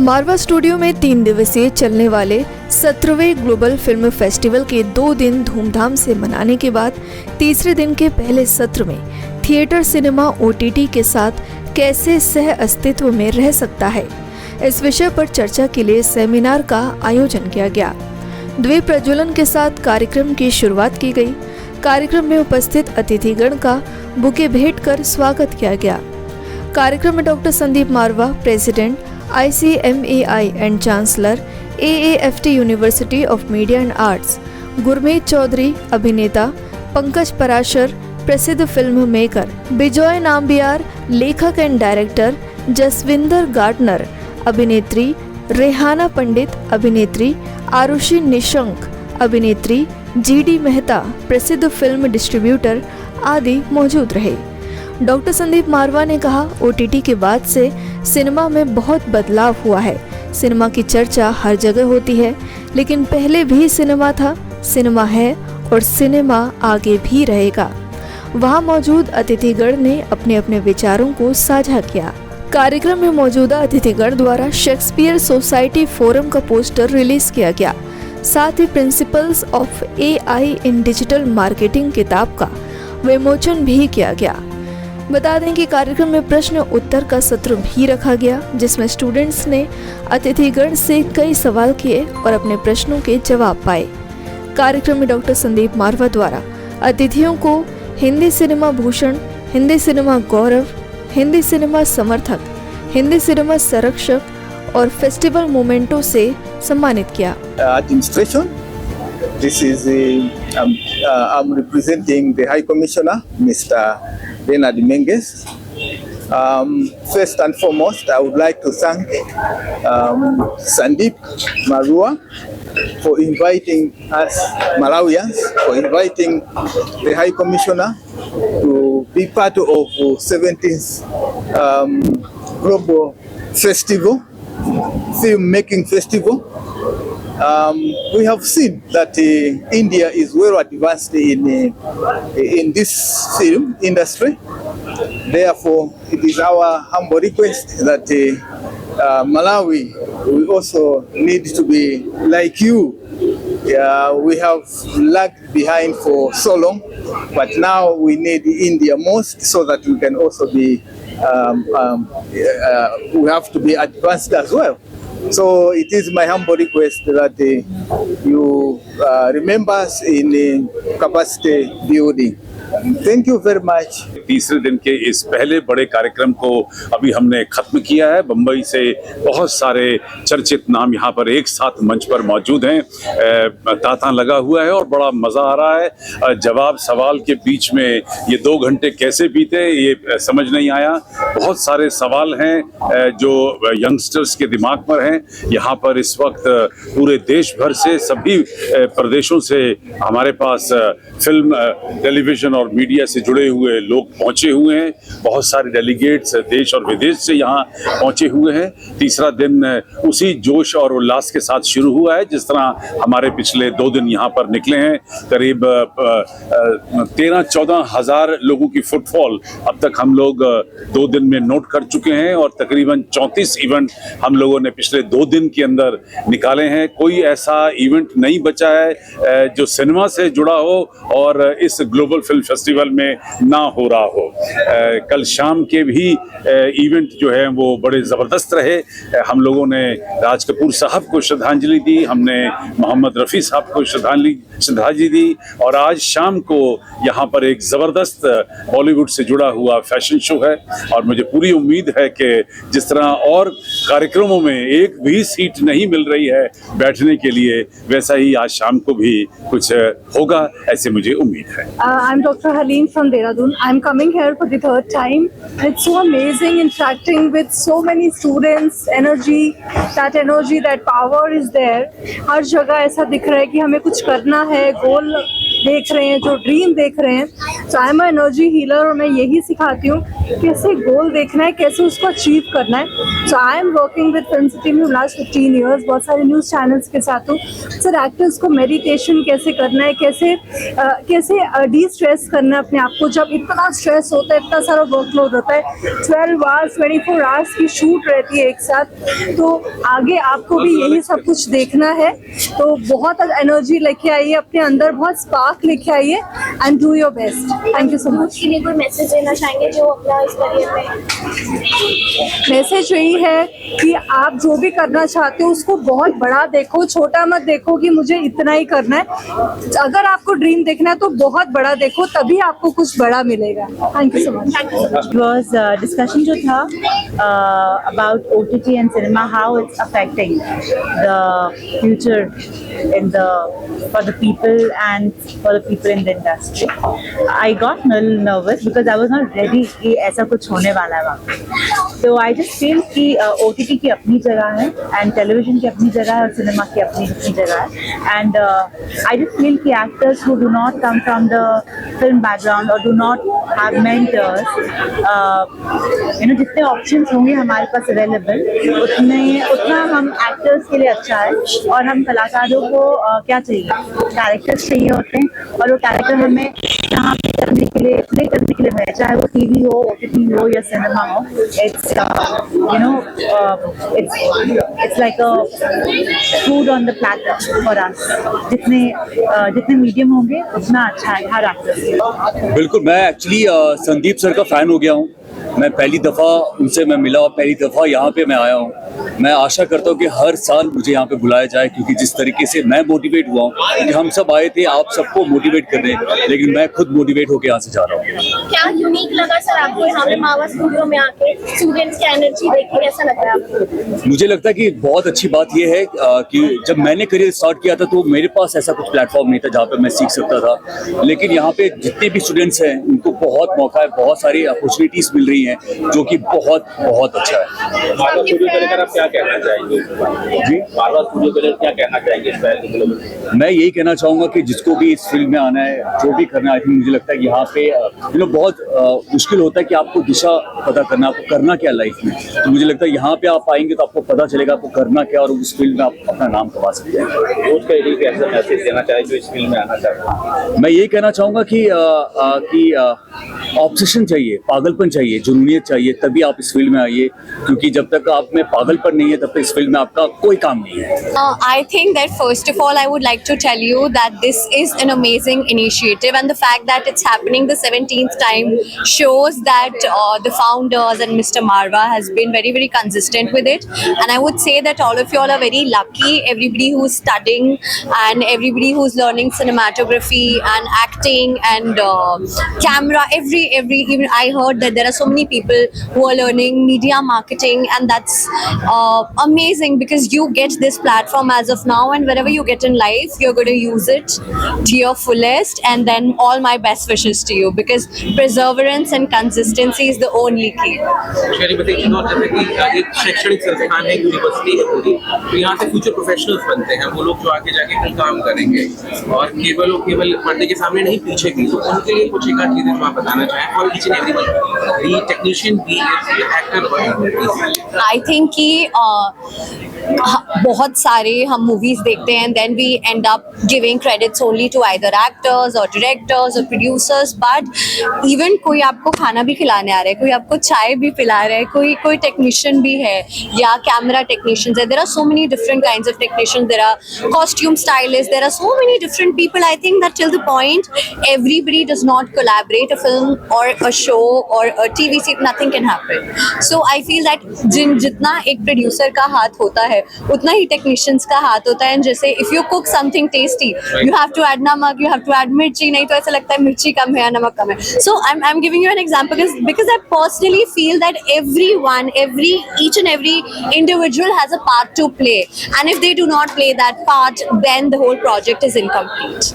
मारवा studio में 3 दिवसीय चलने वाले 17वें ग्लोबल फिल्म फेस्टिवल के 2 दिन धूमधाम से मनाने के बाद तीसरे दिन के पहले सत्र में थिएटर सिनेमा OTT के साथ कैसे सह अस्तित्व में रह सकता है, इस विषय पर चर्चा के लिए सेमिनार का आयोजन किया गया। द्वीप प्रज्वलन के साथ कार्यक्रम की शुरुआत की गई। कार्यक्रम में उपस्थित अतिथिगण का बुके भेंट कर स्वागत किया गया। कार्यक्रम में doctor Sandeep Marwah, president ICMAI and chancellor AAFT university of media and arts, Gurmeet Chaudhary, अभिनेता पंकज पराशर, प्रसिद्ध फिल्म मेकर बिजॉय नाम्बियार, लेखक एंड डायरेक्टर जसविंदर गार्डनर, अभिनेत्री रेहाना पंडित, अभिनेत्री आरुषि निशंक, अभिनेत्री GD मेहता, प्रसिद्ध फिल्म डिस्ट्रीब्यूटर आदि मौजूद रहे। डॉक्टर संदीप मारवा ने कहा, OTT के बाद से सिनेमा में बहुत बदलाव हुआ है। सिनेमा की चर्चा हर जगह होती है, लेकिन पहले भी सिनेमा था, सिनेमा है और सिनेमा आगे भी रहेगा। वहां मौजूद अतिथिगण ने अपने अपने विचारों को साझा किया। कार्यक्रम में मौजूदा अतिथिगण द्वारा शेक्सपियर सोसाइटी फोरम का पोस्टर रिलीज किया गया। साथ ही principles of AI in digital marketing किताब का विमोचन भी किया गया। बता दें कि कार्यक्रम में प्रश्न उत्तर का सत्र भी रखा गया, जिसमें स्टूडेंट्स ने अतिथिगण से कई सवाल किए और अपने प्रश्नों के जवाब पाए। कार्यक्रम में डॉक्टर संदीप मारवा द्वारा अतिथियों को हिंदी सिनेमा भूषण, हिंदी सिनेमा गौरव, हिंदी सिनेमा समर्थक, हिंदी सिनेमा संरक्षक और फेस्टिवल मोमेंटो से सम्मानित किया। Administration. This is I'm representing the High Commissioner, Mr. Bernard Menges. First and foremost, I would like to thank Sandeep Marua for inviting us Malawians, for inviting the High Commissioner to be part of 17th Global Festival, Film Making Festival. We have seen that India is well advanced in this film industry. Therefore, it is our humble request that Malawi, we also need to be like you. We have lagged behind for so long, but now we need India most so that we can also be, we have to be advanced as well. So it is my humble request that you remember us in capacity building. Thank you very much. तीसरे दिन के इस पहले बड़े कार्यक्रम को अभी हमने खत्म किया है। बम्बई से बहुत सारे चर्चित नाम यहाँ पर एक साथ मंच पर मौजूद हैं। तांता लगा हुआ है और बड़ा मज़ा आ रहा है। जवाब सवाल के बीच में ये 2 घंटे कैसे बीते ये समझ नहीं आया। बहुत सारे सवाल हैं जो यंगस्टर्स के दिमाग पर हैं। यहाँ पर इस वक्त पूरे देश भर से, सभी प्रदेशों से हमारे पास फिल्म, टेलीविज़न और मीडिया से जुड़े हुए लोग पहुंचे हुए हैं। बहुत सारे डेलीगेट्स देश और विदेश से यहाँ पहुंचे हुए हैं। तीसरा दिन उसी जोश और उल्लास के साथ शुरू हुआ है जिस तरह हमारे पिछले 2 दिन यहाँ पर निकले हैं। करीब 13-14 हज़ार लोगों की फुटफॉल अब तक हम लोग 2 दिन में नोट कर चुके हैं और तकरीबन 34 इवेंट हम लोगों ने पिछले 2 दिन के अंदर निकाले हैं। कोई ऐसा इवेंट नहीं बचा है जो सिनेमा से जुड़ा हो और इस ग्लोबल फिल्म फेस्टिवल में ना हो रहा हो। कल शाम के भी इवेंट जो है वो बड़े ज़बरदस्त रहे। हम लोगों ने राज कपूर साहब को श्रद्धांजलि दी, हमने मोहम्मद रफ़ी साहब को श्रद्धांजलि दी और आज शाम को यहाँ पर एक ज़बरदस्त बॉलीवुड से जुड़ा हुआ फैशन शो है। और मुझे पूरी उम्मीद है कि जिस तरह और कार्यक्रमों में एक भी सीट नहीं मिल रही है बैठने के लिए, वैसा ही आज शाम को भी कुछ होगा, ऐसे मुझे उम्मीद है। I'm Dr. Haleen from Dehradun. I'm coming here for the 3rd time. It's so amazing interacting with so many students. Energy, that power is there. हर जगह ऐसा दिख रहा है कि हमें कुछ करना है, गोल देख रहे हैं, जो ड्रीम देख रहे हैं। So I'm an energy healer और मैं यही सिखाती हूँ कैसे गोल देखना है, कैसे उसको अचीव करना है. So I am working with film city में लास्ट 15 years, बहुत सारे न्यूज़ चैनल्स के साथ हूँ. सर एक्टर्स को मेडिटेशन कैसे करना है, कैसे डी स्ट्रेस करना है अपने आप को, जब इतना स्ट्रेस होता है, इतना सारा वर्कलोड होता है, 12 hours 24 hours की शूट रहती है एक साथ. तो आगे आपको भी यही सब कुछ देखना है. तो बहुत एनर्जी लेके आइए अपने अंदर, बहुत स्पार्क लेके आइए and do your best. Thank you so much. के लिए कोई मैसेज देना चाहेंगे जो अपना इस करियर में? मैसेज यही है कि आप जो भी करना चाहते हो उसको बहुत बड़ा देखो, छोटा मत देखो कि मुझे इतना ही करना है. अगर आपको ड्रीम देखना है तो बहुत बड़ा देखो, तभी आपको कुछ बड़ा मिलेगा. Thank you so much. was discussion जो था about OTT and cinema, how it's affecting the future for the people and for the people in the industry. I got a little nervous because I was not ready कि ऐसा कुछ होने वाला है वहाँ. So I just feel कि OTT की अपनी जगह है and television की अपनी जगह है और cinema की अपनी जगह है. And I just feel कि actors who do not come from the film background or do not have mentors, जितने ऑप्शंस होंगे हमारे पास अवेलेबल, उतना हम एक्टर्स के लिए अच्छा है. और हम कलाकारों को क्या चाहिए, कैरेक्टर्स चाहिए होते हैं, और वो कैरेक्टर हमें यहाँ पे करने के लिए प्ले करने के लिए है, चाहे वो टीवी हो, OTT हो या सिनेमा हो. It's it's like a food on the platter for us. जितने मीडियम होंगे उतना अच्छा है हर एक्टर के लिए. बिल्कुल, मैं एक्चुअली संदीप सर का फ़ैन हो गया हूँ. मैं पहली दफ़ा उनसे मैं मिला और पहली दफ़ा यहाँ पे मैं आया हूँ. मैं आशा करता हूँ कि हर साल मुझे यहाँ पे बुलाया जाए, क्योंकि जिस तरीके से मैं मोटिवेट हुआ हूँ, क्योंकि हम सब आए थे आप सबको मोटिवेट करने, लेकिन मैं खुद मोटिवेट होकर यहाँ से जा रहा हूँ. क्या यूनिक लगा सर आपको यहाँ पे मावा स्टूडियो में आके स्टूडेंट्स की एनर्जी देख के कैसा लग रहा है आपको? मुझे लगता है कि बहुत अच्छी बात यह है कि जब मैंने करियर स्टार्ट किया था तो मेरे पास ऐसा कुछ प्लेटफॉर्म नहीं था जहाँ पे मैं सीख सकता था, लेकिन यहाँ पे जितने भी स्टूडेंट्स हैं उनको बहुत मौका है, बहुत सारी अपॉर्चुनिटीज मिल रही हैं, जो कि बहुत बहुत अच्छा है. मावा स्टूडियो को लेकर आप क्या कहना चाहेंगे? जी, मावा स्टूडियो को लेकर क्या कहना चाहेंगे? मैं यही कहना चाहूँगा कि जिसको भी इस फील्ड में आना है, जो भी करना है, आई थिंक मुझे लगता है यहाँ पे बहुत मुश्किल होता है कि आपको दिशा पता करना, आपको करना क्या लाइफ में. तो मुझे लगता है यहाँ पे आप आएंगे तो आपको पता चलेगा आपको करना क्या, और उस फील्ड में आप अपना नाम कमा सकते हैं. दोस्त का यही कैसा मैसेज देना चाहे जो इस फील्ड में आना चाहते हैं? मैं यही कहना चाहूँगा कि ऑब्सेशन चाहिए, पागलपन चाहिए, जुनूनियत चाहिए, तभी आप इस फील्ड में आइए, क्योंकि जब तक आप में पागलपन नहीं है तब तक इस फील्ड में आपका कोई काम नहीं है. I think that first of all I would like to tell you that this is an amazing initiative, and the fact that it's happening the 17th time shows that the founders and Mr. Marwa has been very, very consistent with it. And I would say that all of you all are very lucky, everybody who's studying and everybody who's learning cinematography and acting and camera, even I heard that there are so many people who are learning media marketing, and that's amazing because you get this platform as of now, and wherever you get in life you're going to use it to your fullest. And then all my best wishes to you, because perseverance and consistency is the only key. शहरी बताइए, और जैसे कि एक शैक्षणिक संस्थान है, university है पूरी, तो यहाँ से फ्यूचर प्रोफेशनल्स बनते हैं, वो लोग जो आगे जाके कहीं काम करेंगे, और केवल पर्दे के सामने नहीं पीछे भी. तो उनके लिए कुछ एक आध चीज़ें जो आप बताना चाहें for each and everyone, be technician, be actor. I think कि बहुत सारे हम मूवीज देखते हैं, then we end up giving credits only to either actors और डायरेक्टर्स और प्रोड्यूसर्स, बट इवन कोई आपको खाना भी खिलाने आ रहा है, कोई आपको चाय भी पिला रहा है, कोई टेक्नीशियन भी है या कैमरा टेक्नीशियंस है. There are so many different kinds of technicians, there are costume stylist, there are so many different people. I think that till the point everybody does not collaborate, a film or a show or a TV series, nothing can happen. So I feel that जितना एक producer का हाथ होता है उतना ही technicians का हाथ होता है. जैसे if you cook something tasty, you have to add नमक, यू हैव टू ऐड मिर्ची, नहीं तो ऐसा लगता है मिर्ची कम है या नमक कम है. So I'm giving you an example because I personally feel that each and every individual has a part to play, and if they do not play that part, then the whole project is incomplete.